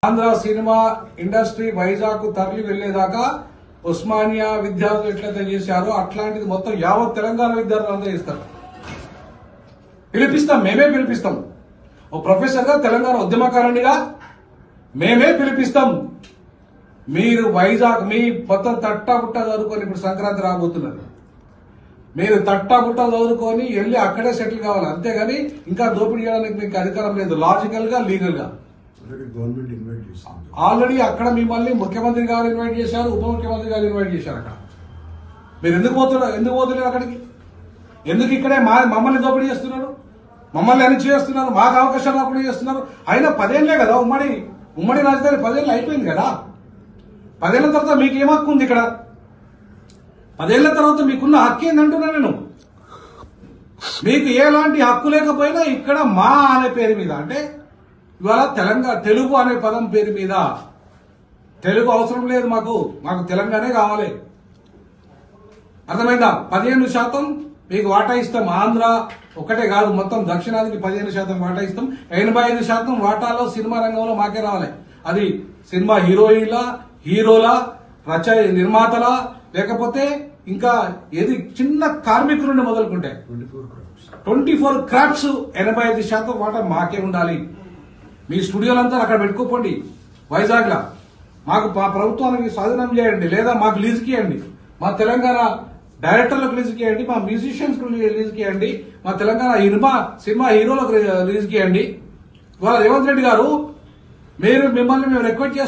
Andhra cinema industry Vizag తరలి వెళ్లేదాకా ఉస్మానియా విద్యార్థులు ఎట్లయితే చేశారో అట్లాంటిది మొత్తం యావత్ తెలంగాణ విద్యార్థులంతా చేస్తారు. పిలిపిస్తాం, మేమే పిలిపిస్తాం. ఓ ప్రొఫెసర్ గా తెలంగాణ ఉద్యమకారునిగా మేమే పిలిపిస్తాం. మీరు వైజాగ్ మీ మొత్తం తట్టాబుట్ట చదువుకొని ఇప్పుడు సంక్రాంతి రాబోతున్నారు. మీరు తట్టాబుట్ట చదువుకొని వెళ్ళి అక్కడే సెటిల్ కావాలి, అంతేగాని ఇంకా దోపిడీ చేయడానికి మీకు అధికారం లేదు. లాజికల్ గా, లీగల్ గా ఆల్రెడీ అక్కడ మిమ్మల్ని ముఖ్యమంత్రి గారు ఇన్వైట్ చేశారు, ఉప ముఖ్యమంత్రి గారు ఇన్వైట్ చేశారు. అక్కడ మీరు ఎందుకు పోతున్నారు అక్కడికి? ఎందుకు ఇక్కడే మమ్మల్ని దోపిడీ చేస్తున్నారు, మమ్మల్ని అణిచి చేస్తున్నారు, మాకు అవకాశాలు అప్పుడు చేస్తున్నారు. అయినా 10 ఏళ్లే కదా ఉమ్మడి రాజధాని 10 ఏళ్ళు అయిపోయింది కదా. 10 ఏళ్ల తర్వాత మీకు ఏం హక్కు ఉంది ఇక్కడ? 10 ఏళ్ల తర్వాత మీకున్న హక్కు ఏందంటున్నా నేను. మీకు ఎలాంటి హక్కు లేకపోయినా ఇక్కడ మా అనే పేరు మీద, అంటే ఇవాళ తెలుగు అనే పదం పేరు మీద, తెలుగు అవసరం లేదు మాకు తెలంగాణే కావాలి. అర్థమైందా? 15% మీకు వాటా ఇస్తాం. ఆంధ్ర ఒకటే కాదు, మొత్తం దక్షిణాదికి 15% వాటా ఇస్తాం. 85% వాటాలో సినిమా రంగంలో మాకే రావాలి. అది సినిమా హీరోల నిర్మాతల, లేకపోతే ఇంకా ఏది చిన్న కార్మికుల నుండి మొదలుకుంటే 24 క్రాఫ్ట్స్ 85% వాటా మాకే ఉండాలి. మీ స్టూడియోలంతా అక్కడ పెట్టుకోపోండి వైజాగ్ లా. మాకు మా ప్రభుత్వానికి స్వాధీనం చేయండి, లేదా మాకు లీజుకి ఇవ్వండి. మా తెలంగాణ డైరెక్టర్లకు లీజుకి ఇవ్వండి, మా మ్యూజిషియన్స్ లీజుకి ఇవ్వండి, మా తెలంగాణ సినిమా హీరోలకు లీజుకి ఇవ్వండి. ఇవాళ రేవంత్ రెడ్డి గారు మిమ్మల్ని మేము రిక్వెస్ట్ చేస్తాం.